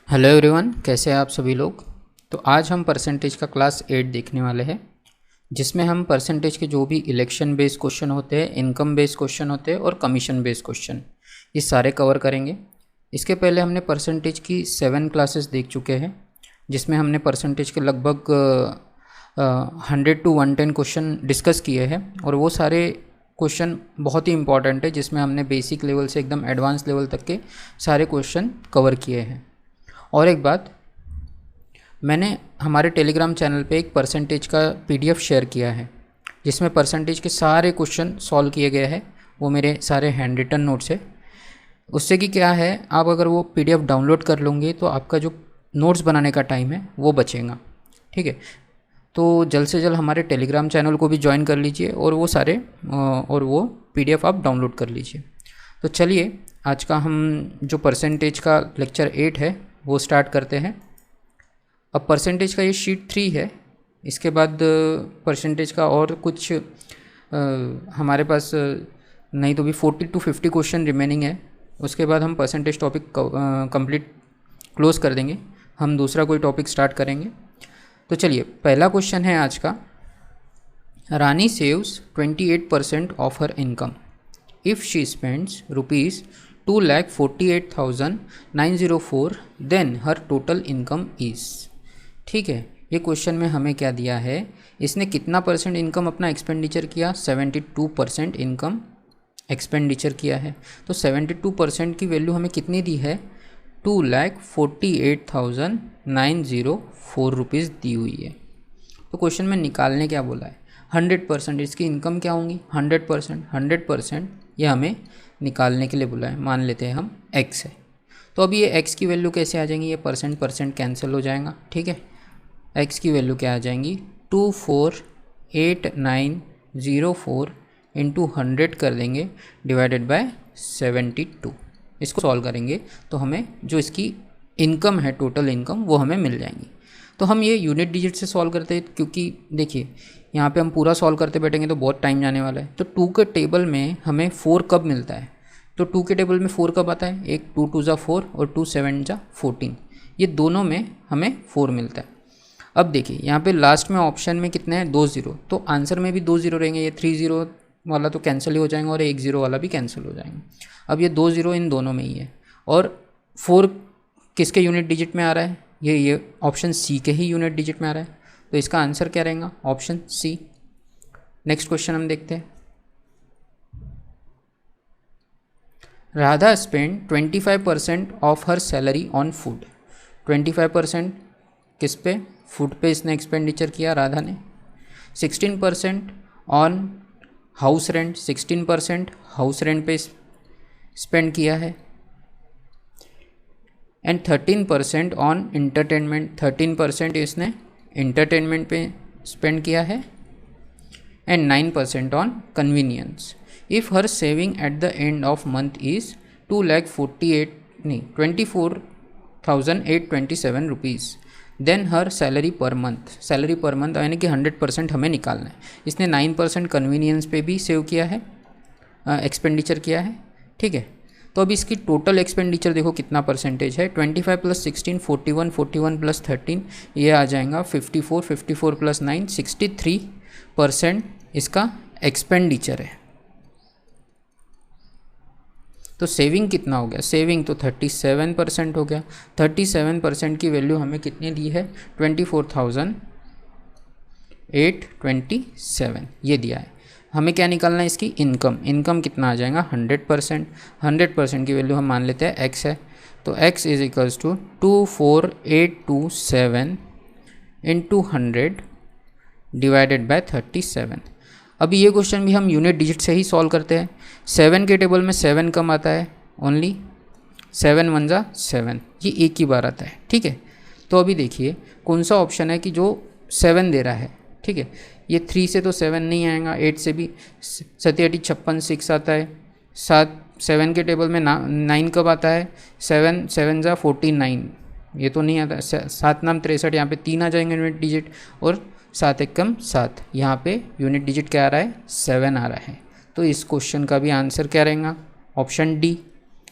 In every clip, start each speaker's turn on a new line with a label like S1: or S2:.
S1: Hello everyone, कैसे हैं आप सभी लोग। तो आज हम परसेंटेज का क्लास 8 देखने वाले हैं, जिसमें हम परसेंटेज के जो भी इलेक्शन बेस्ड क्वेश्चन होते हैं, इनकम बेस्ड क्वेश्चन होते हैं और कमीशन बेस्ड क्वेश्चन, ये सारे कवर करेंगे। इसके पहले हमने परसेंटेज की 7 क्लासेस देख चुके हैं, जिसमें हमने परसेंटेज के लगभग 100 to 110 क्वेश्चन डिस्कस किए हैं। और वो सारे क्वेश्चन बहुत ही इंपॉर्टेंट है, जिसमें हमने बेसिक लेवल से एकदम एडवांस लेवल तक के सारे क्वेश्चन कवर किए हैं। और एक बात, मैंने हमारे टेलीग्राम चैनल पे एक परसेंटेज का पीडीएफ शेयर किया है, जिसमें परसेंटेज के सारे क्वेश्चन सॉल्व किए गए हैं। वो मेरे सारे हैंड रिटन नोट्स है। उससे कि क्या है, आप अगर वो पीडीएफ डाउनलोड कर लोगे तो आपका जो नोट्स बनाने का टाइम है वो बचेगा। ठीक है, तो जल्द से जल्द हमारे टेलीग्राम चैनल को भी ज्वाइन कर लीजिए और वो पीडीएफ आप डाउनलोड कर लीजिए। तो चलिए, आज का हम जो परसेंटेज का लेक्चर 8 है वो स्टार्ट करते हैं। अब परसेंटेज का ये शीट 3 है। इसके बाद परसेंटेज का और कुछ हमारे पास नहीं तो भी 40 to 50 क्वेश्चन रिमेनिंग है। उसके बाद हम परसेंटेज टॉपिक कंप्लीट क्लोज कर देंगे, हम दूसरा कोई टॉपिक स्टार्ट करेंगे। तो चलिए, पहला क्वेश्चन है आज का। Rani saves 28% of her income if she spends ₹2,48,904 then her total income is. ठीक है, ये क्वेश्चन में हमें क्या दिया है, इसने कितना परसेंट इनकम अपना एक्सपेंडिचर किया, 72% इनकम एक्सपेंडिचर किया है। तो 72% की वैल्यू हमें कितनी दी है, 2,48,904 रुपीज़ दी हुई है। तो क्वेश्चन में निकालने क्या बोला है, 100%। इसकी इनकम क्या होंगी, 100%। ये हमें निकालने के लिए बोला है। मान लेते हैं हम x है, तो अब ये x की वैल्यू कैसे आ जाएंगी, ये परसेंट कैंसिल हो जाएगा। ठीक है, x की वैल्यू क्या आ जाएंगी, 248904 इंटू 100 कर देंगे डिवाइडेड बाय 72। इसको सॉल्व करेंगे तो हमें जो इसकी इनकम है, टोटल इनकम, वो हमें मिल जाएंगी। तो हम ये यूनिट डिजिट से सॉल्व करते हैं, क्योंकि देखिए यहाँ पे हम पूरा सॉल्व करते बैठेंगे तो बहुत टाइम जाने वाला है। तो 2 के टेबल में हमें 4 कब मिलता है, तो 2 के टेबल में 4 कब आता है, एक 2 2 4 और 2 7 14, ये दोनों में हमें 4 मिलता है। अब देखिए यहाँ पे लास्ट में ऑप्शन में कितने हैं, 2 0, तो आंसर में भी 2 0 रहेंगे। ये 3 0 वाला तो कैंसिल ही हो जाएंगे और 1 0 वाला भी कैंसिल हो जाएंगे। अब ये 2 0 इन दोनों में ही है, और 4 किसके यूनिट डिजिट में आ रहा है, ये ऑप्शन सी के ही यूनिट डिजिट में आ रहा है। तो इसका आंसर क्या रहेगा, ऑप्शन सी। नेक्स्ट क्वेश्चन हम देखते हैं। Radha spend 25% of her salary on food. 25% किस पे, फूड पे इसने एक्सपेंडिचर किया राधा ने। 16% on house rent, 16% house rent पे स्पेंड किया है। एंड 13% ऑन इंटरटेनमेंट, 13% इसने इंटरटेनमेंट पे स्पेंड किया है। And 9% on convenience. If her saving at the end of month is 24,827 rupees then her salary per month. Salary per month यानी कि 100% हमें निकालना है। इसने 9% कन्वीनियंस पे भी सेव किया है, एक्सपेंडिचर किया है। ठीक है, तो अब इसकी टोटल एक्सपेंडिचर देखो कितना परसेंटेज है, 25 + 16 41, 41 + 13 ये आ जाएगा 54, 54 + 9 63% इसका एक्सपेंडिचर है। तो सेविंग कितना हो गया, सेविंग तो 37% हो गया। 37% की वैल्यू हमें कितनी दी है, 24,827 ये दिया है। हमें क्या निकालना है, इसकी इनकम। इनकम कितना आ जाएगा, 100%। 100% की वैल्यू हम मान लेते हैं x है, तो x is equals to 24,827 into 100 divided by 37। अभी ये क्वेश्चन भी हम यूनिट डिजिट से ही सॉल्व करते हैं। 7 के टेबल में 7 कम आता है, ओनली 7 1 जा 7, ये एक ही बार आता है। ठीक है, तो अभी देखिए कौन सा ऑप्शन है कि जो 7 दे रहा है। ठीक है, ये 3 से तो 7 नहीं आएगा, 8 से भी 7 8 56 6 आता है। 7 के टेबल में 9 कब आता है, 7 7 जा 49, ये तो नहीं आता। 7 नाम 63, यहाँ पे 3 आ जाएंगे यूनिट डिजिट, और 7 1 कम 7, यहाँ पे यूनिट डिजिट क्या आ रहा है, 7 आ रहा है। तो इस क्वेश्चन का भी आंसर क्या रहेगा, ऑप्शन डी।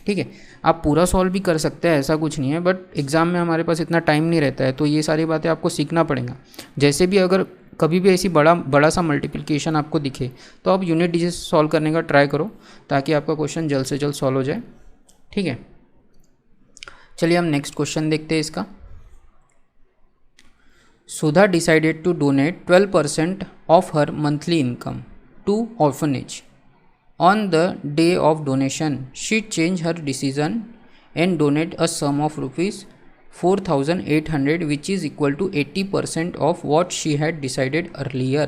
S1: ठीक है। आप पूरा सॉल्व भी कर सकते हैं, ऐसा कुछ नहीं है, बट एग्ज़ाम में हमारे पास इतना टाइम नहीं रहता है, तो ये सारी बातें आपको सीखना पड़ेगा। जैसे भी अगर कभी भी ऐसी बड़ा सा मल्टीप्लिकेशन आपको दिखे तो आप यूनिट डिजिट सॉल्व करने का ट्राई करो, ताकि आपका क्वेश्चन जल्द से जल्द सॉल्व हो जाए। ठीक है, चलिए हम नेक्स्ट क्वेश्चन देखते हैं इसका। Sudha decided to donate 12% of her monthly income to orphanage. On the day of donation, she changed her decision and donate a sum of rupees 4,800 which is equal to 80% of what she had decided earlier.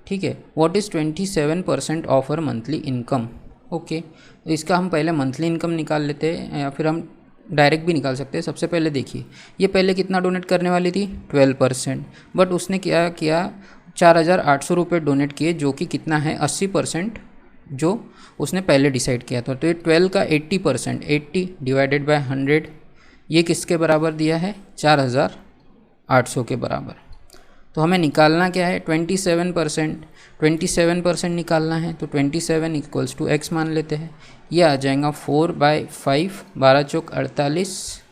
S1: ठीक है, what is 27% of her monthly income? Okay, इसका हम पहले monthly income निकाल लेते हैं या फिर हम डायरेक्ट भी निकाल सकते हैं। सबसे पहले देखिए, ये पहले कितना डोनेट करने वाली थी 12%, बट उसने क्या किया 4,800 रुपये डोनेट किए, जो कि कितना है 80% जो उसने पहले डिसाइड किया था। तो ये 12 का 80%, 80 डिवाइडेड बाय 100, ये किसके बराबर दिया है 4,800 के बराबर। तो हमें निकालना क्या है 27% निकालना है। तो 27 इक्वल्स टू x मान लेते हैं, ये आ जाएगा 4/5, 12 चौक 48,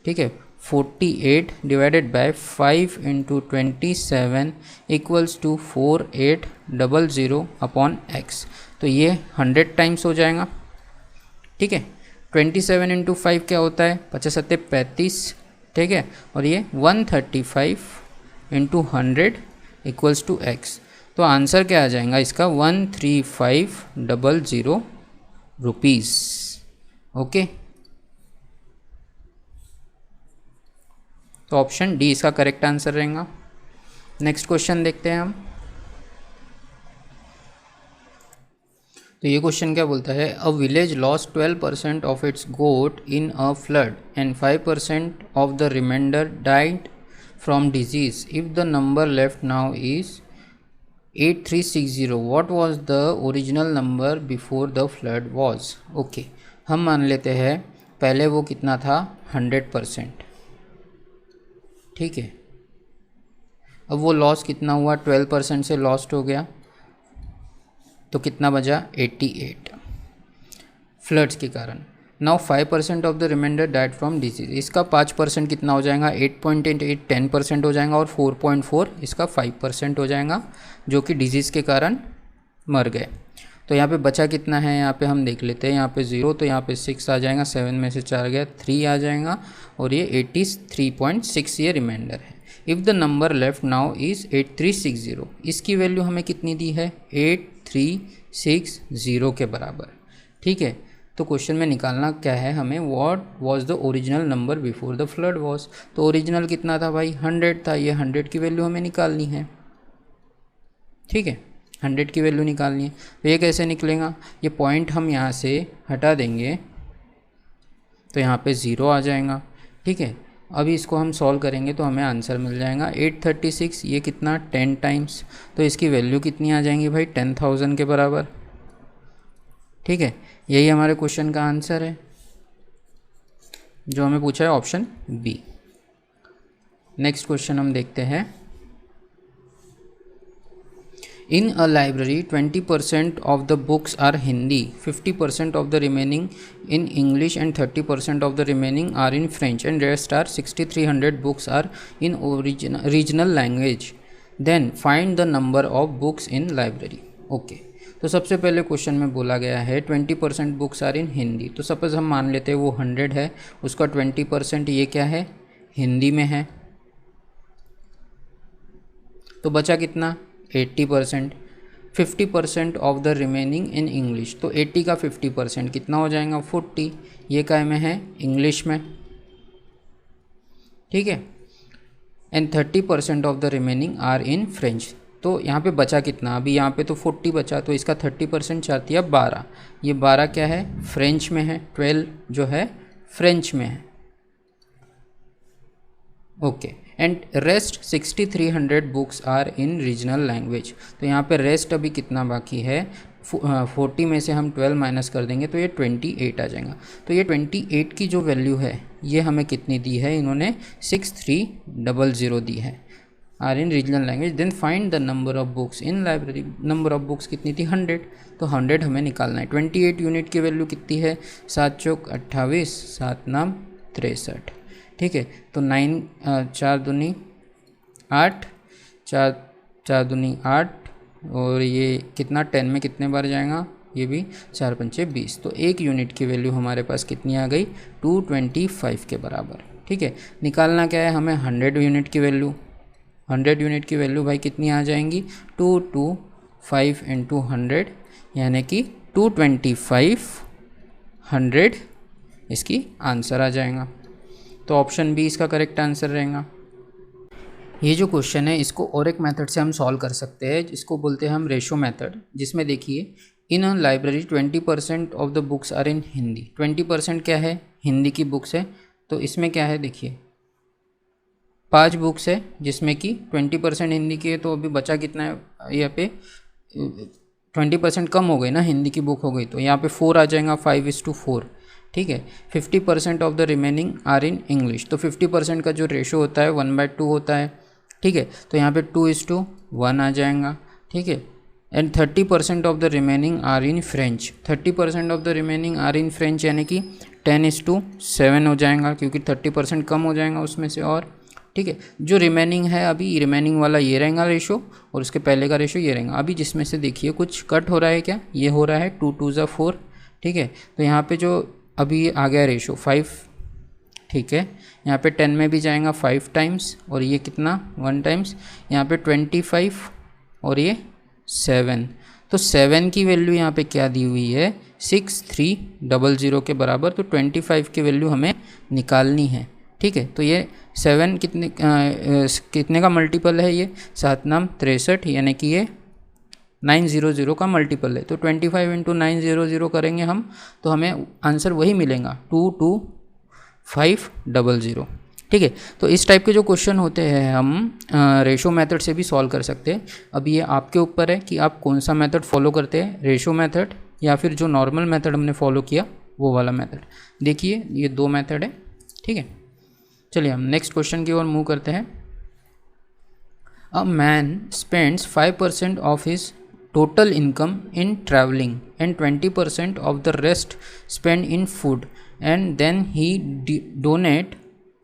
S1: ठीक है। 48 divided by 5 into 27 equals to 4800 upon x। तो ये 100 टाइम्स हो जाएगा, ठीक है। 27 इंटू 5 क्या होता है 50 सत्ते 35, ठीक है। और ये 135 इंटू 100 इक्वल्स टू x। तो आंसर क्या आ जाएगा इसका 13500 रुपीज़। ओके, तो ऑप्शन डी इसका करेक्ट आंसर रहेगा। नेक्स्ट क्वेश्चन देखते हैं हम। तो ये क्वेश्चन क्या बोलता है, a village lost 12% of its goat in a flood and 5% of the remainder died from disease. If the number left now is 8360, what was the original number before the flood was. Okay, हम मान लेते हैं पहले वो कितना था 100%, ठीक है। अब वो लॉस कितना हुआ 12% से लॉस्ट हो गया, तो कितना बचा 88 फ्लड्स के कारण। Now 5% of the remainder died from disease, इसका 5% कितना हो जाएगा 8.88 10% हो जाएगा, और 4.4 इसका 5% हो जाएगा, जो कि डिजीज़ के कारण मर गए। तो यहाँ पे बचा कितना है, यहाँ पे हम देख लेते हैं, यहाँ पे 0, तो यहाँ पे 6 आ जाएगा, 7 में से 4 गया 3 आ जाएगा, और ये 83.6 ये रिमाइंडर है। If the number left now is 8360, इसकी वैल्यू हमें कितनी दी है 8360 के बराबर, ठीक है। तो क्वेश्चन में निकालना क्या है हमें, what was the original number before the flood was. तो ओरिजिनल कितना था भाई 100 था, ये 100 की वैल्यू हमें निकालनी है, ठीक है। 100 की वैल्यू निकालनी है, तो ये कैसे निकलेगा, ये पॉइंट हम यहाँ से हटा देंगे, तो यहाँ पे 0 आ जाएगा, ठीक है। अभी इसको हम सॉल्व करेंगे तो हमें आंसर मिल जाएगा 836, ये कितना 10 टाइम्स, तो इसकी वैल्यू कितनी आ जाएंगी भाई 10,000 के बराबर, ठीक है। यही हमारे क्वेश्चन का आंसर है, जो हमें पूछा है ऑप्शन बी। नेक्स्ट क्वेश्चन हम देखते हैं। In a library, 20% of the books are Hindi, 50% of the remaining in English, and 30% of the remaining are in French, and rest are 6,300 books are in regional language. Then find the number of books in library. Okay. तो सबसे पहले question में बोला गया है 20% books are in Hindi. तो suppose हम मान लेते हैं वो 100 है, उसका 20% ये क्या है हिंदी में है, तो बचा कितना 80%। 50% of the remaining in English, तो 80 का 50% कितना हो जाएगा 40, ये काय में है इंग्लिश में, ठीक है। And 30% of the remaining are in French. तो यहाँ पे बचा कितना, अभी यहाँ पे तो 40 बचा, तो इसका 30% चाहती है 12, ये 12 क्या है फ्रेंच में है, 12 जो है फ्रेंच में है, okay. And rest 6,300 books are in regional language. तो यहाँ पे रेस्ट अभी कितना बाकी है 40 में से हम 12 माइनस कर देंगे तो ये 28 आ जाएगा। तो ये 28 की जो वैल्यू है ये हमें कितनी दी है, इन्होंने 6,300 दी है। Are in regional language. Then find the number of books in library. Number of books कितनी थी 100, तो 100 हमें निकालना है। 28 यूनिट की वैल्यू कितनी है 7 चौक 28, 7 नाम 63। ठीक है, तो 9 4 दूनी 8, 4 दूनी 8, और ये कितना 10 में कितने बार जाएगा, ये भी 4 पंचे 20। तो 1 यूनिट की वैल्यू हमारे पास कितनी आ गई 225 के बराबर। ठीक है, निकालना क्या है हमें 100 यूनिट की वैल्यू। 100 यूनिट की वैल्यू भाई कितनी आ जाएंगी 225 इंटू 100, यानी कि 225 100 इसकी आंसर आ जाएगा। तो ऑप्शन बी इसका करेक्ट आंसर रहेगा। ये जो क्वेश्चन है इसको और एक मेथड से हम सॉल्व कर सकते हैं, जिसको बोलते हैं हम रेशो मेथड, जिसमें देखिए in a library 20% of the books are in Hindi. 20% क्या है, हिंदी की बुक्स है। तो इसमें क्या है देखिए 5 बुक्स है जिसमें कि 20% हिंदी की है, तो अभी बचा कितना है यहाँ पे 20% कम हो गई ना, हिंदी की बुक हो गई, तो यहाँ पे 4 आ जाएगा 5:4। ठीक है, 50% of the remaining are in English. तो 50% का जो रेशो होता है 1/2 होता है। ठीक है, तो यहाँ पे 2:1 आ जाएगा। ठीक है, and 30% of the remaining are in French. 30% of the remaining are in French, यानी कि 10:7 हो जाएगा, क्योंकि 30% कम हो जाएगा उसमें से। और ठीक है, जो रिमेनिंग है अभी रिमेनिंग वाला ये रहेगा रेशो, और उसके पहले का रेशो ये रहेगा। अभी जिसमें से देखिए कुछ कट हो रहा है, क्या ये हो रहा है 2 2 ज़ा 4। ठीक है, तो यहाँ पे जो अभी आ गया रेशो 5। ठीक है, यहाँ पे 10 में भी जाएगा 5 टाइम्स, और ये कितना 1 टाइम्स, यहाँ पे 25 और ये 7। तो 7 की वैल्यू यहाँ पे क्या दी हुई है 6300 के बराबर। तो 25 की वैल्यू हमें निकालनी है। ठीक है, तो ये 7 कितने का मल्टीपल है, ये 7 नाम 63, यानी कि ये 900 का मल्टीपल है। तो 25 इंटू 900 करेंगे हम, तो हमें आंसर वही मिलेगा 22500। ठीक है, तो इस टाइप के जो क्वेश्चन होते हैं हम रेशो मेथड से भी सॉल्व कर सकते हैं। अब ये आपके ऊपर है कि आप कौन सा मेथड फॉलो करते हैं, रेशो मेथड या फिर जो नॉर्मल मेथड हमने फॉलो किया वो वाला मेथड। देखिए ये 2 मेथड है। ठीक है, चलिए हम नेक्स्ट क्वेश्चन की ओर मूव करते हैं। A man spends 5% of his total income in traveling and 20% of the rest spent in food, and then he donate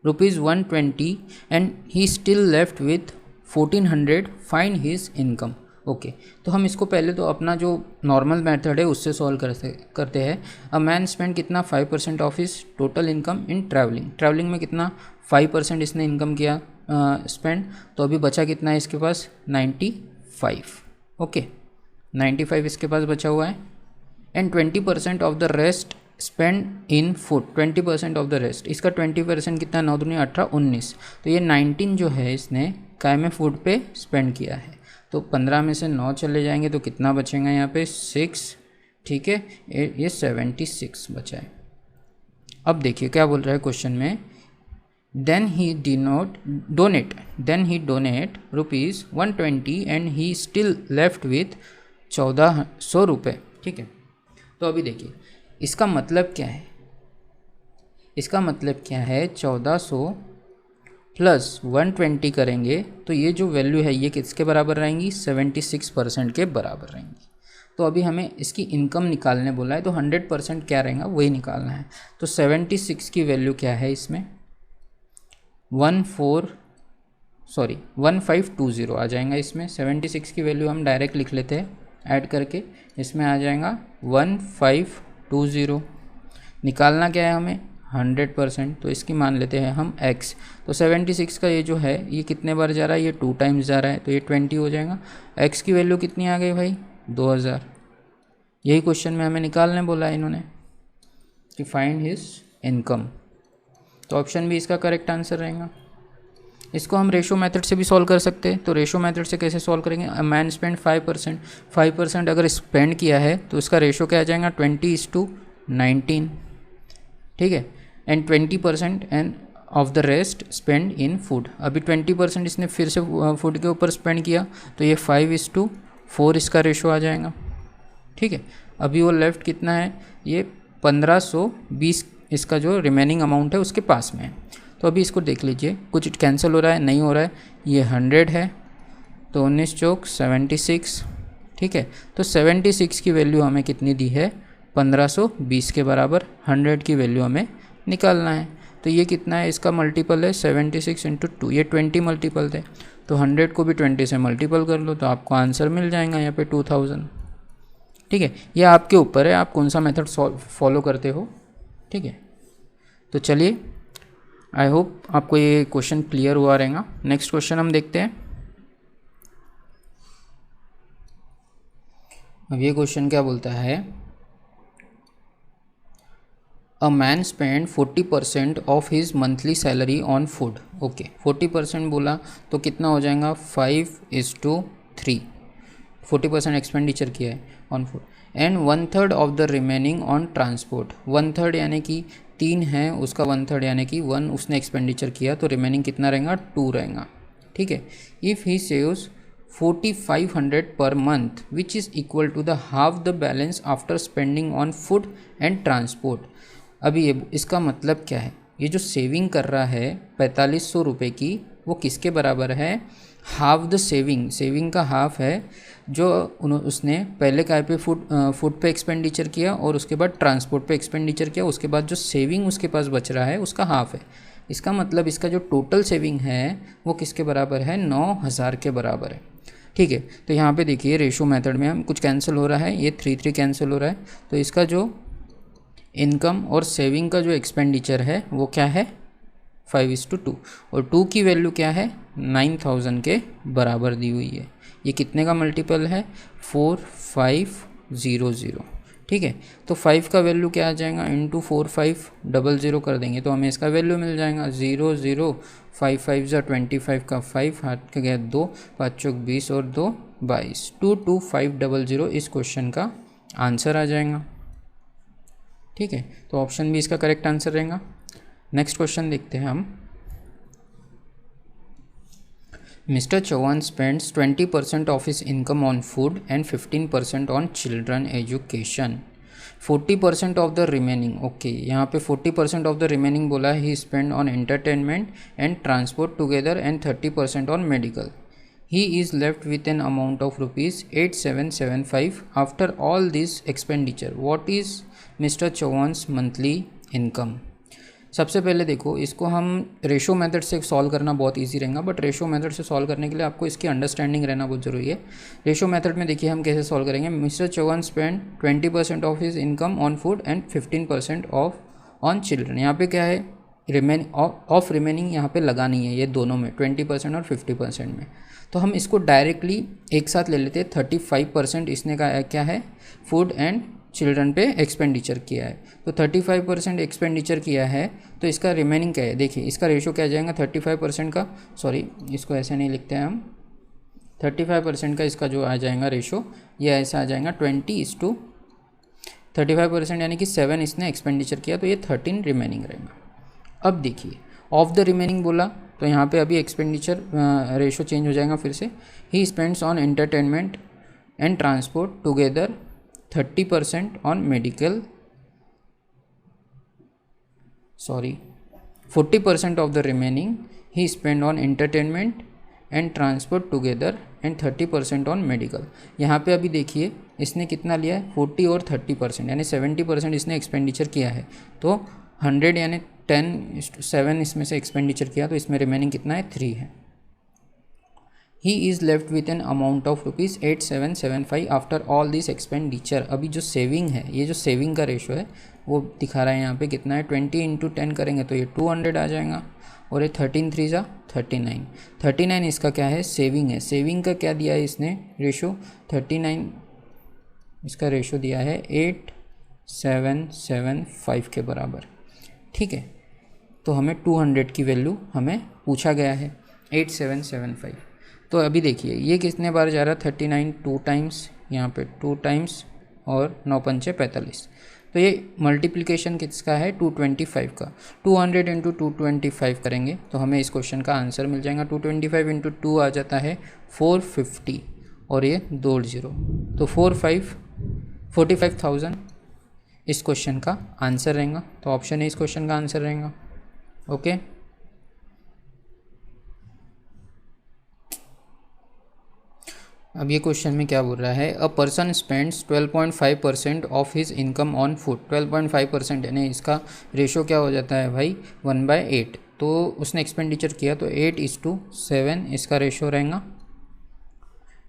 S1: rupees 120 and he still left with 1400, find his income। Okay, तो हम इसको पहले तो अपना जो normal method है उससे solve करते हैं। अ मैन स्पेंड कितना 5% of his total income in travelling. Travelling में कितना 5% इसने इनकम किया स्पेंड, तो अभी बचा कितना है इसके पास 95। ओके, 95 इसके पास बचा हुआ है। And 20% of the rest spend in food. 20% of the rest, इसका 20% कितना 9 दूनी 18 19, तो ये 19 जो है इसने काय में फूड पे स्पेंड किया है। तो 15 में से 9 चले जाएंगे तो कितना बचेगा यहाँ पे 6। ठीक है, ये 76 बचा है। अब देखिए क्या बोल रहा है क्वेश्चन में, then he donate rupees 120 and he still left with 1400 रुपये। ठीक है, तो अभी देखिए इसका मतलब क्या है, इसका मतलब क्या है 1400 प्लस 120 करेंगे तो ये जो वैल्यू है ये किसके बराबर रहेंगी 76% के बराबर रहेंगी। तो अभी हमें इसकी इनकम निकालने बोला है, तो 100% क्या रहेगा वही निकालना है। तो 76 की वैल्यू क्या है इसमें 1520 आ जाएगा। इसमें 76 की वैल्यू हम डायरेक्ट लिख लेते हैं ऐड करके, इसमें आ जाएगा 1520। निकालना क्या है हमें 100%, तो इसकी मान लेते हैं हम x। तो 76 का ये जो है ये कितने बार जा रहा है, ये 2 टाइम्स जा रहा है, तो ये 20 हो जाएगा। x की वैल्यू कितनी आ गई भाई 2000। यही क्वेश्चन में हमें निकालने बोला है इन्होंने कि फाइंड हिज इनकम। तो ऑप्शन भी इसका करेक्ट आंसर रहेगा। इसको हम रेशो मेथड से भी सॉल्व कर सकते हैं। तो रेशो मेथड से कैसे सॉल्व करेंगे, मैन स्पेंड 5% अगर स्पेंड किया है तो इसका रेशो क्या आ जाएगा 20:19। ठीक है, and 20% end of the rest spend in food. अभी 20% इसने फिर से फूड के ऊपर स्पेंड किया तो ये 5:4 इसका रेशो आ जाएगा। ठीक है, अभी वो लेफ्ट कितना है, ये 1520 इसका जो रिमेनिंग अमाउंट है उसके पास में है। तो अभी इसको देख लीजिए, कुछ कैंसिल हो रहा है, नहीं हो रहा है। ये 100 है, तो 19 चौक 76, ठीक है। तो 76 की वैल्यू हमें कितनी दी है, 1520 के बराबर। 100 की वैल्यू हमें निकालना है, तो ये कितना है, इसका मल्टीपल है 76 इंटू 2, ये 20 मल्टीपल थे, तो 100 को भी 20 से मल्टीपल कर लो तो आपको आंसर मिल जाएगा यहाँ पे 2000, ठीक है। ये आपके ऊपर है, आप कौन सा मेथड फॉलो करते हो, ठीक है। तो चलिए, आई होप आपको ये क्वेश्चन क्लियर हुआ रहेगा। नेक्स्ट क्वेश्चन हम देखते हैं। अब ये क्वेश्चन क्या बोलता है, a man spend 40% of his monthly salary on food. Okay, 40% बोला तो कितना हो जाएगा, 5:3, 40% एक्सपेंडिचर किया है on food, and 1/3 of the remaining on transport. 1/3 यानी कि 3 है, उसका 1/3 यानी कि 1 उसने एक्सपेंडिचर किया, तो रिमेनिंग कितना रहेगा, 2 रहेगा, ठीक है। If he saves 4500 per month which is equal to the half the balance after spending on food and transport. अभी ये इसका मतलब क्या है, ये जो सेविंग कर रहा है 4500 रुपये की, वो किसके बराबर है, हाफ द सेविंग का हाफ है जो उसने पहले काय पे फूड पे एक्सपेंडिचर किया और उसके बाद ट्रांसपोर्ट पे एक्सपेंडिचर किया, उसके बाद जो सेविंग उसके पास बच रहा है उसका हाफ है। इसका मतलब इसका जो टोटल सेविंग है वो किसके बराबर है, 9000 के बराबर है, ठीक है। तो यहाँ पे देखिए रेशो मेथड में हम कुछ कैंसिल हो रहा है, ये 3 कैंसिल हो रहा है, तो इसका जो इनकम और सेविंग का जो एक्सपेंडिचर है वो क्या है, 5:2, और 2 की वैल्यू क्या है, 9000 के बराबर दी हुई है। ये कितने का मल्टीपल है, 4500, ठीक है। तो 5 का वैल्यू क्या आ जाएगा, इंटू 4500 कर देंगे तो हमें इसका वैल्यू मिल जाएगा 00, 5 5 25 का 5 हाथ का गया 2, 5 चौक 20 और 2 22, 22500 इस क्वेश्चन का आंसर आ जाएगा, ठीक है। तो ऑप्शन भी इसका करेक्ट आंसर रहेगा। नेक्स्ट क्वेश्चन देखते हैं हम। Mister Chauhan spends 20% of his income on food and 15% on children education. 40% of the remaining, okay, यहाँ पे 40% ऑफ द रिमेनिंग बोला है, he spend on entertainment and transport together and 30% on medical. He is left with an amount of rupees 8775 after all this expenditure. What is Mr. Chauhan's monthly income? सबसे पहले देखो, इसको हम ratio method से solve करना बहुत easy रहेगा, but ratio method से सॉल्व करने के लिए आपको इसकी अंडरस्टैंडिंग रहना बहुत ज़रूरी है। रेशो मेथड में देखिए हम कैसे सॉल्व करेंगे। Mister Chauhan spend 20% of his income on food and 15% of on children. यहाँ पे क्या है, रिमेनिंग यहाँ पे लगानी है, ये दोनों में 20% और 50% में। तो हम इसको डायरेक्टली एक साथ ले लेते हैं। 35% इसने का क्या है, फूड एंड चिल्ड्रन पे एक्सपेंडिचर किया है, तो 35% एक्सपेंडिचर किया है, तो इसका रिमेनिंग क्या है, देखिए इसका रेशो क्या आ जाएगा, 35% का, सॉरी इसको ऐसे नहीं लिखते हैं हम, 35% का इसका जो आ जाएगा रेशो, ये ऐसा आ जाएगा 20:35%, यानी कि 7 इसने एक्सपेंडिचर किया, तो ये 13 रिमेनिंग रहेगा। अब देखिए ऑफ द रिमेनिंग बोला, तो यहाँ पे अभी एक्सपेंडिचर रेशो चेंज हो जाएगा फिर से। He spends on entertainment and transport together 30% on medical, 40% of the remaining he spend on entertainment and transport together and 30% on medical. यहाँ पे अभी देखिए इसने कितना लिया है, 40 और 30%, यानी 70% इसने एक्सपेंडिचर किया है, तो 100 यानी 7 इसमें से एक्सपेंडिचर किया, तो इसमें रिमेनिंग कितना है, 3 है। He is left with an amount of rupees 8775 after all this expenditure. अभी जो सेविंग है, ये जो सेविंग का रेशो है वो दिखा रहा है यहाँ पे कितना है, 20 × 10 करेंगे तो ये 200 आ जाएगा, और ये 13 3 जा 39 इसका क्या है, सेविंग है। सेविंग का क्या दिया है इसने रेशो, 39 इसका रेशो दिया है 8775 के बराबर, ठीक है। तो हमें 200 की वैल्यू हमें पूछा गया है, 8775। तो अभी देखिए ये कितने बार जा रहा है, 39 2 टाइम्स, यहाँ पे 2 टाइम्स और 9 पंचे 45, तो ये मल्टीप्लिकेशन किसका है, 225 का। 200 × 225 करेंगे तो हमें इस क्वेश्चन का आंसर मिल जाएगा। 225 × 2 आ जाता है 450, और ये 2 0, तो 45,000 इस क्वेश्चन का आंसर रहेगा। तो ऑप्शन ए इस क्वेश्चन का आंसर रहेगा, ओके। अब ये क्वेश्चन में क्या बोल रहा है, a person spends 12.5% of his income on food. 12.5% यानी इसका रेशो क्या हो जाता है भाई 1/8। तो उसने एक्सपेंडिचर किया तो 8:7 इसका रेशो रहेगा।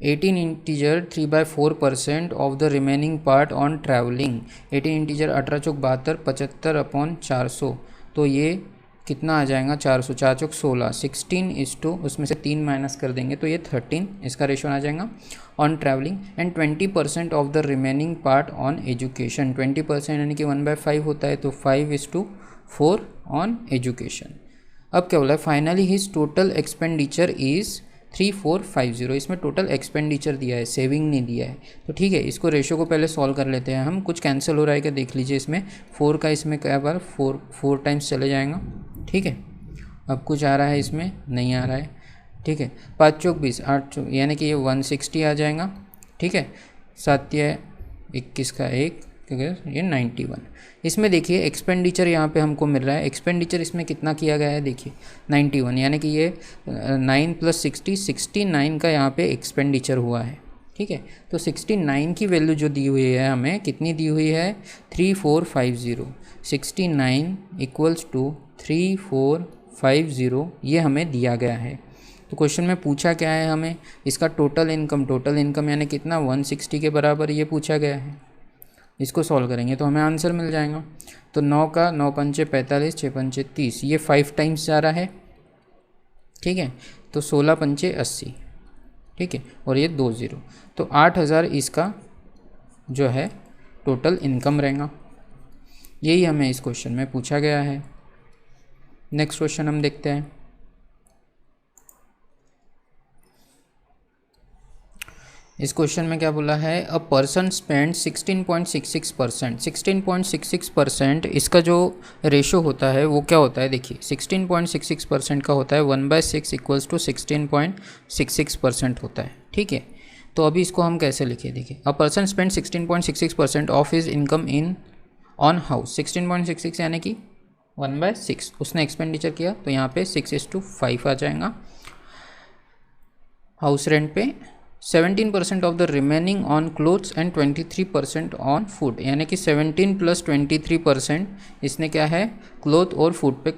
S1: 18 integer 3/4% of the remaining part on travelling. 18 integer 18 चौक 72, 75/400। तो ये कितना आ जाएगा 400, 4 चौक 16, 16 उसमें से 3 माइनस कर देंगे तो ये 13 इसका रेशो आ जाएगा on travelling. And 20% of the remaining part on education. 20% यानी कि 1/5 होता है तो 5:4 ऑन एजुकेशन। अब क्या बोला है, finally his total expenditure is 3450। इसमें टोटल एक्सपेंडिचर दिया है, सेविंग नहीं दिया है। तो ठीक है, इसको रेशो को पहले सॉल्व कर लेते हैं हम। कुछ कैंसिल हो रहा है क्या देख लीजिए। इसमें 4 का इसमें क्या बार 4 टाइम्स चले जाएगा। ठीक है, अब कुछ आ रहा है इसमें नहीं आ रहा है। ठीक है, 5 चौक 20, 8 चौक यानी कि ये 160 आ जाएगा। ठीक है, 7 या 21 का 1 क्योंकि ये 91। इसमें देखिए एक्सपेंडिचर यहाँ पे हमको मिल रहा है। एक्सपेंडिचर इसमें कितना किया गया है देखिए 91, यानी कि ये 9 + 60 69 का यहाँ पे एक्सपेंडिचर हुआ है। ठीक है, तो 69 की वैल्यू जो दी हुई है हमें कितनी दी हुई है 3450। 69 = 3450 ये हमें दिया गया है। तो क्वेश्चन में पूछा क्या है हमें, इसका टोटल इनकम यानी कितना 160 के बराबर ये पूछा गया है। इसको सॉल्व करेंगे तो हमें आंसर मिल जाएगा। तो 9 का 9 पंचे 45, 6 पंचे 30, ये 5 टाइम्स जा रहा है। ठीक है, तो 16 पंचे 80। ठीक है, और ये 2 0, तो 8000 इसका जो है टोटल इनकम रहेगा। यही हमें इस क्वेश्चन में पूछा गया है। नेक्स्ट क्वेश्चन हम देखते हैं। इस क्वेश्चन में क्या बोला है, अ पर्सन स्पेंड 16.66%। 16.66% इसका जो रेशो होता है वो क्या होता है देखिए 16.66% का होता है 1/6 = 16.66% होता है। ठीक है, तो अभी इसको हम कैसे लिखें देखिए, a person spend 16.66% of his income in on house. 16.66 यानी कि 1/6 उसने एक्सपेंडिचर किया तो यहाँ पे 6:5 आ जाएगा हाउस रेंट पे। 17% of the remaining on clothes and 23% on food, यानी कि 17 + 23% इसने क्या है क्लोथ और फूड पे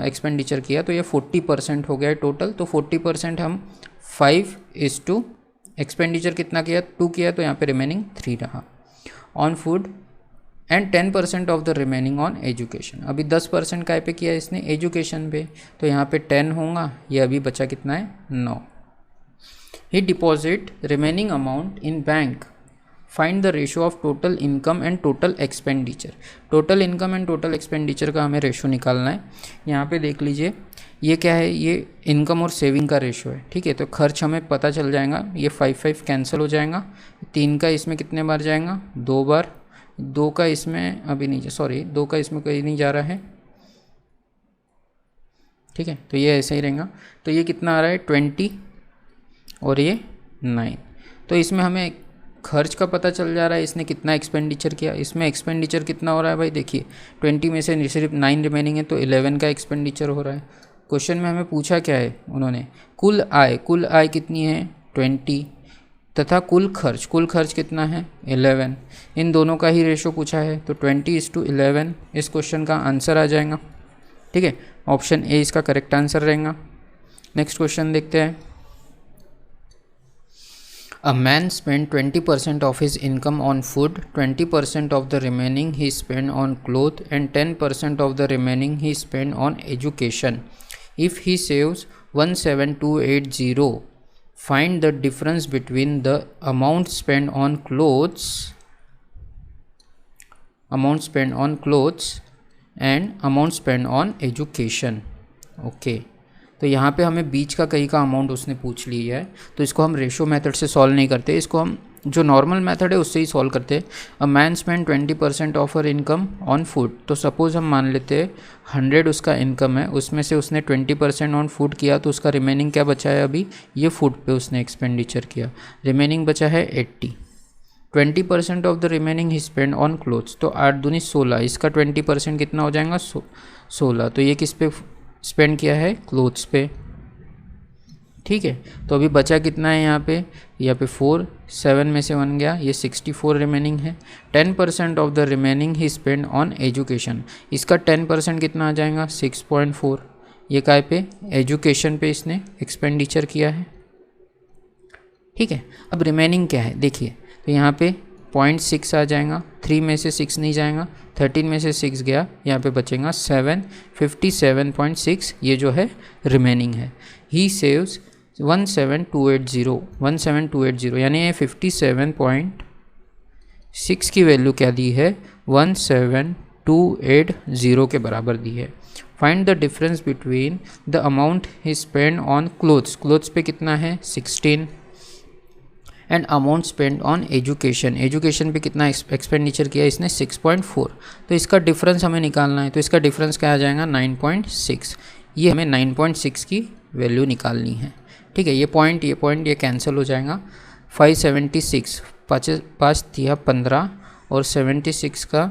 S1: एक्सपेंडिचर किया तो ये 40% हो गया टोटल। तो 40% हम 5 एक्सपेंडिचर कितना किया 2 किया तो यहाँ पे रिमेनिंग 3 रहा on food. And 10% of the remaining on education. अभी 10% काय पे किया इसने एजुकेशन पे, तो यहाँ पे 10 होगा, ये अभी बचा कितना है 9। He deposit remaining amount in bank. Find the ratio of total income and total expenditure. Total income and total expenditure का हमें रेशो निकालना है। यहाँ पे देख लीजिए ये क्या है, ये इनकम और सेविंग का रेशो है। ठीक है, तो खर्च हमें पता चल जाएगा, ये 5 कैंसिल हो जाएगा। 3 का इसमें कितने बार जाएगा 2 बार। 2 का इसमें अभी नहीं, सॉरी 2 का इसमें कहीं नहीं जा रहा है। ठीक है, तो ये ऐसे ही रहेगा। तो ये कितना आ रहा है 20 और ये 9। तो इसमें हमें खर्च का पता चल जा रहा है इसने कितना एक्सपेंडिचर किया। इसमें एक्सपेंडिचर कितना हो रहा है भाई देखिए 20 में से सिर्फ 9 रिमेनिंग है तो 11 का एक्सपेंडिचर हो रहा है। क्वेश्चन में हमें पूछा क्या है उन्होंने, कुल आय कितनी है 20 तथा कुल खर्च कितना है 11। इन दोनों का ही रेशो पूछा है तो 20:11 इस क्वेश्चन का आंसर आ जाएगा। ठीक है, ऑप्शन ए इसका करेक्ट आंसर रहेगा। नेक्स्ट क्वेश्चन देखते हैं। A man spent 20% of his income on food, 20% of the remaining he spent on clothes, and 10% of the remaining he spent on education. If he saves 17280, find the difference between the amount spent on clothes and amount spent on education. Okay. तो यहाँ पे हमें बीच का कहीं का amount उसने पूछ लिया है, तो इसको हम रेशो मेथड से सॉल्व नहीं करते, इसको हम जो नॉर्मल मेथड है उससे ही सॉल्व करते हैं। A man spend 20% of her income on food. तो सपोज़ हम मान लेते हैं 100 उसका इनकम है, उसमें से उसने 20% ऑन फूड किया तो उसका रिमेनिंग क्या बचा है, अभी ये फूड पे उसने एक्सपेंडिचर किया, रिमेनिंग बचा है 80। 20% of the remaining he spend on clothes, तो 8 दूनी 16, इसका 20% कितना हो जाएगा 16। तो ये किस पे स्पेंड किया है क्लोथ्स पे। ठीक है। तो अभी बचा कितना है यहाँ पे 4, 7 में से 1 गया, ये 64 रिमेनिंग है। 10% of the remaining he spend on education, इसका 10% कितना आ जाएगा 6.4, ये काय पे एजुकेशन पे इसने एक्सपेंडिचर किया है, ठीक है। अब रिमेनिंग क्या है देखिए, तो यहाँ पे 0.6 आ जाएगा, 3 में से 6 नहीं जाएगा, 13 में से 6 गया, यहाँ पे बचेगा 7, 57.6 ये जो है रिमेनिंग है। ही सेव्स 17280 यानी ये 57.6 की वैल्यू क्या दी है 17280 के बराबर दी है। Find the difference between the amount he spend on clothes पे कितना है 16 and amount spend on education पे कितना एक्सपेंडिचर किया इसने 6.4, तो इसका डिफरेंस हमें निकालना है। तो इसका डिफरेंस क्या आ जाएगा 9.6, ये हमें 9.6 की वैल्यू निकालनी है, ठीक है। ये पॉइंट ये कैंसिल हो जाएगा। 576 5 दिया 15 और 76 का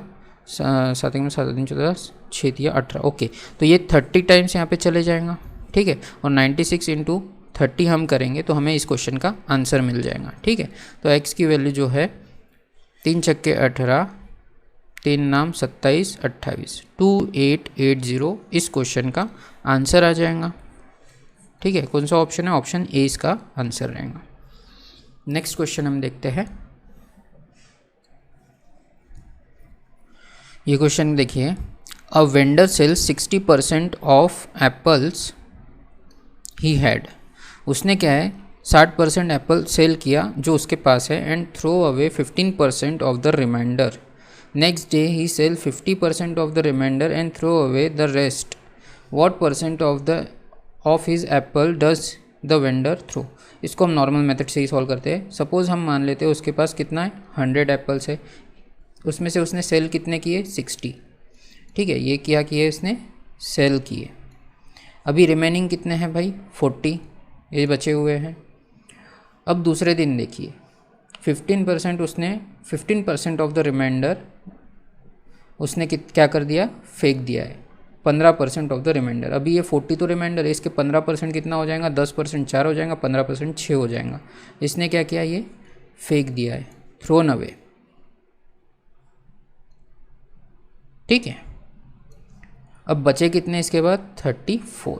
S1: 7 में 7 14 6 दिया 18, ओके। तो ये 30 टाइम्स यहाँ पे चले जाएगा, ठीक है। और 96 इंटू 30 हम करेंगे तो हमें इस क्वेश्चन का आंसर मिल जाएगा, ठीक है। तो x की वैल्यू जो है 3 छक्के 18, 3 नाम 27, 28, 2880 इस क्वेश्चन का आंसर आ जाएगा, ठीक है। कौन सा ऑप्शन है, ऑप्शन ए इसका आंसर रहेगा। नेक्स्ट क्वेश्चन हम देखते हैं। ये क्वेश्चन देखिए, a vendor sells 60% of apples he had, उसने क्या है 60% एप्पल सेल किया जो उसके पास है, and throw away 15% of the remainder. Next day he sell 50% of the remainder and throw away the rest. What percent of his apple does the vendor throw. इसको हम नॉर्मल मेथड से ही solve करते हैं। सपोज हम मान लेते हैं उसके पास कितना है 100 एप्पल्स है, उसमें से उसने सेल कितने किए 60, ठीक है। ये क्या किए इसने सेल किए। अभी रिमेनिंग कितने हैं भाई 40, ये बचे हुए हैं। अब दूसरे दिन देखिए 15% ऑफ द रिमाइंडर उसने क्या कर दिया फेंक दिया है, 15% ऑफ द रिमाइंडर। अभी ये 40 तो रिमाइंडर है, इसके 15% कितना हो जाएगा 10% 4 हो जाएगा, 15% 6 हो जाएगा। इसने क्या किया ये फेंक दिया है, थ्रोन अवे, ठीक है। अब बचे कितने इसके बाद 34।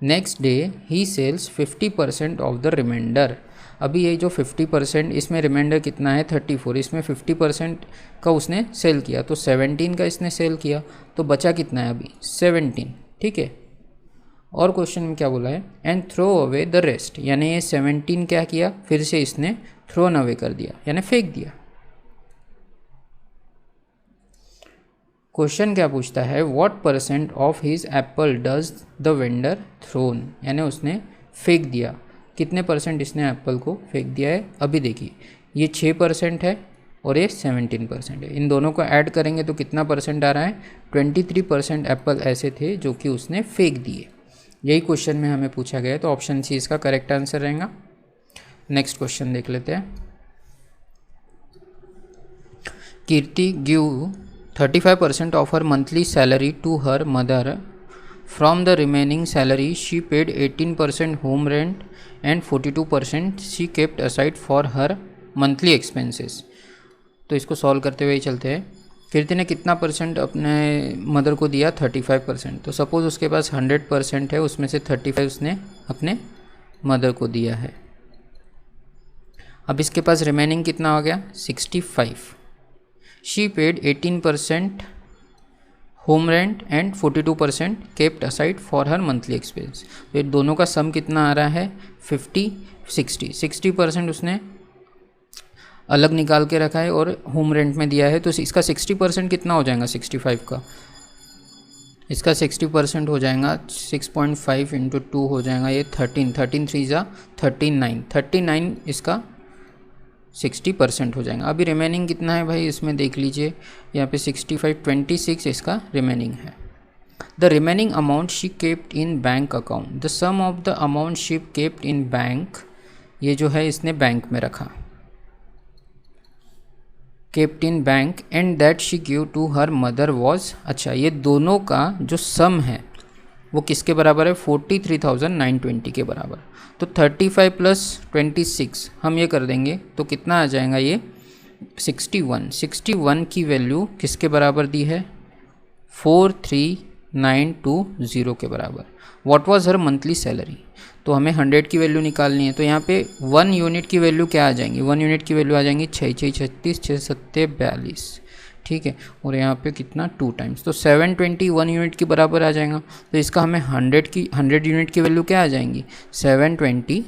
S1: Next day he sells 50% of the remainder. अभी ये जो 50% इसमें रिमाइंडर कितना है 34, इसमें 50% का उसने सेल किया, तो 17 का इसने सेल किया, तो बचा कितना है अभी 17, ठीक है। और क्वेश्चन में क्या बोला है and throw away the rest, यानी ये 17 क्या किया फिर से इसने थ्रोन अवे कर दिया यानी फेंक दिया। क्वेश्चन क्या पूछता है what percent of his apple does the vendor thrown, यानी उसने फेंक दिया, कितने परसेंट इसने एप्पल को फेंक दिया है। अभी देखिए ये 6% है और ये 17% है, इन दोनों को ऐड करेंगे तो कितना परसेंट आ रहा है 23% एप्पल ऐसे थे जो कि उसने फेंक दिए। यही क्वेश्चन में हमें पूछा गया है, तो ऑप्शन सी इसका करेक्ट आंसर रहेगा। नेक्स्ट क्वेश्चन देख लेते हैं। कीर्ति give 35% of her monthly salary to her mother. From the remaining salary, she paid 18% home rent and 42% she kept aside for her monthly expenses. तो इसको सॉल्व करते हुए ही चलते हैं। कीर्ति ने कितना परसेंट अपने मदर को दिया 35%। तो सपोज़ उसके पास 100% है, उसमें से 35 उसने अपने मदर को दिया है। अब इसके पास रिमेनिंग कितना हो गया 65। She paid 18% home rent and 42% kept aside for her monthly expense। तो ये दोनों का सम कितना आ रहा है 60% उसने अलग निकाल के रखा है और होम रेंट में दिया है, तो इसका 60% कितना हो जाएगा 65 का, इसका 60% हो जाएगा 6.5 इंटू 2 हो जाएगा ये 13 3 जा 39 इसका 60% हो जाएगा। अभी रिमेनिंग कितना है भाई इसमें देख लीजिए, यहाँ पे 65 26 इसका रिमेनिंग है। The remaining amount she kept in bank account, the sum of the amount she kept in bank, ये जो है इसने बैंक में रखा, kept in bank, and that she give to her mother was. अच्छा ये दोनों का जो सम है वो किसके बराबर है, 43,920 के बराबर। तो 35 प्लस 26 हम ये कर देंगे तो कितना आ जाएगा, ये 61 की वैल्यू किसके बराबर दी है, 43,920 के बराबर। What was her monthly salary, तो हमें 100 की वैल्यू निकालनी है। तो यहाँ पे 1 यूनिट की वैल्यू क्या आ जाएंगी, 1 यूनिट की वैल्यू आ जाएंगी 6 6 36 6 7 42, ठीक है। और यहाँ पे कितना 2 टाइम्स, तो 721 यूनिट के बराबर आ जाएगा। तो इसका हमें 100 यूनिट की वैल्यू क्या आ जाएंगी, 720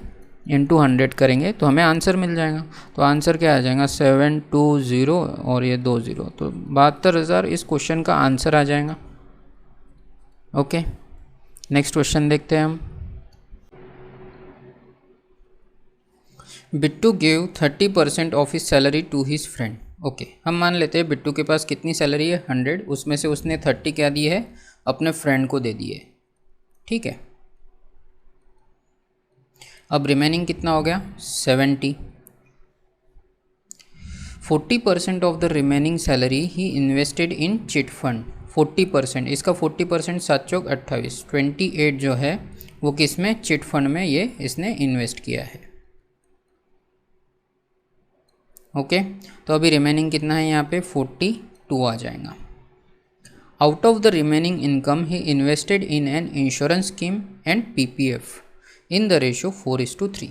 S1: इंटू 100 करेंगे तो हमें आंसर मिल जाएगा। तो आंसर क्या आ जाएगा, 720 और ये 20, तो 72,000 इस क्वेश्चन का आंसर आ जाएगा। ओके, नेक्स्ट क्वेश्चन देखते हैं हम। Bittu gave 30% of his salary to his friend. Okay, हम मान लेते हैं बिट्टू के पास कितनी सैलरी है, 100, उसमें से उसने 30 क्या दी है, अपने फ्रेंड को दे दी है, ठीक है। अब रिमेनिंग कितना हो गया, 70। 40% of the remaining salary he invested in chit fund. 40%, इसका 40% 7 चौक 28, 28 जो है वो किस में, चिट फंड में ये इसने इन्वेस्ट किया है। ओके, तो अभी रिमेनिंग कितना है यहाँ पे, 42 आ जाएगा। Out of the remaining income he invested in an insurance scheme and PPF in the ratio 4:3।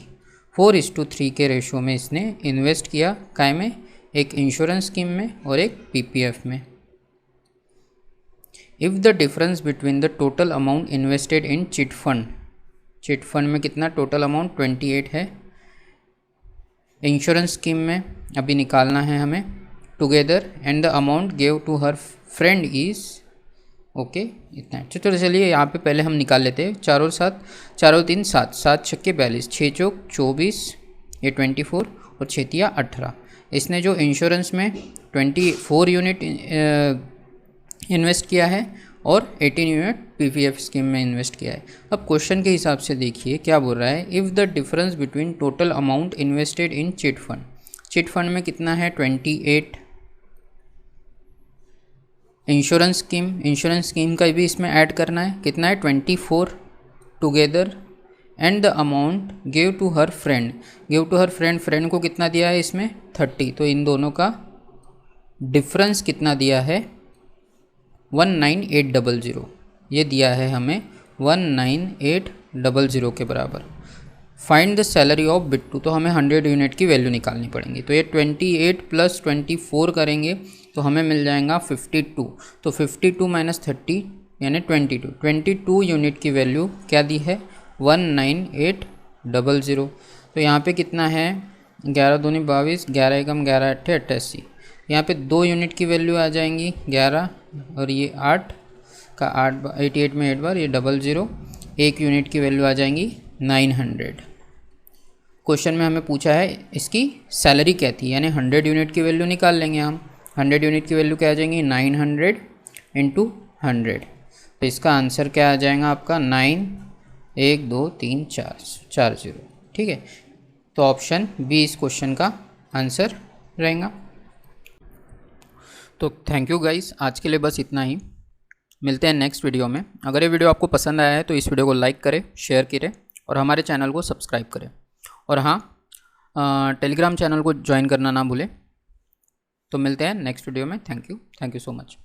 S1: 4:3 के रेशो में इसने इन्वेस्ट किया, काय में, एक इंश्योरेंस स्कीम में और एक पीपीएफ में। If the difference between the total amount invested in chit fund, chit fund में कितना टोटल अमाउंट 28 है, इंश्योरेंस स्कीम में अभी निकालना है हमें, together and the amount give to her friend is, okay इतना। तो चलिए यहाँ पे पहले हम निकाल लेते हैं, 4 और 7, 4 और 3 7, 7 छक्के 42, 6 चौक 24, ये 24 और 6 तिया 18। इसने जो इंश्योरेंस में 24 यूनिट इन्वेस्ट किया है और 18 यूनिट पीपीएफ स्कीम में इन्वेस्ट किया है। अब क्वेश्चन के हिसाब से देखिए क्या बोल रहा है, if the difference between total amount invested in chit fund, chit fund में कितना है 28, इंश्योरेंस स्कीम का भी इसमें ऐड करना है, कितना है 24 together and the amount give to her friend, friend को कितना दिया है इसमें 30, तो इन दोनों का डिफरेंस कितना दिया है 19800, ये दिया है हमें 19800 के बराबर। Find the salary of Bittu, तो हमें 100 यूनिट की वैल्यू निकालनी पड़ेगी। तो ये 28 प्लस 24 करेंगे तो हमें मिल जाएगा 52, तो 52 माइनस 30 यानी 22 यूनिट की वैल्यू क्या दी है 19800। तो यहाँ पे कितना है 11 दूनी 22, 11 एकम 11 अट्ठे 88, यहाँ पे 2 यूनिट की वैल्यू आ जाएंगी 11 और ये 8 का 8 88 में 8 बार, ये 00, 1 यूनिट की वैल्यू आ जाएंगी 900। क्वेश्चन में हमें पूछा है इसकी सैलरी क्या थी, यानी 100 यूनिट की वैल्यू निकाल लेंगे हम। 100 यूनिट की वैल्यू क्या आ जाएंगी 900 इंटू 100, तो इसका आंसर क्या आ जाएगा आपका 912340, ठीक है। तो ऑप्शन बी इस क्वेश्चन का आंसर रहेगा। तो थैंक यू गाइस, आज के लिए बस इतना ही, मिलते हैं नेक्स्ट वीडियो में। अगर ये वीडियो आपको पसंद आया है तो इस वीडियो को लाइक करें, शेयर करें और हमारे चैनल को सब्सक्राइब करें। और हाँ, टेलीग्राम चैनल को ज्वाइन करना ना भूलें। तो मिलते हैं नेक्स्ट वीडियो में। Thank you so much.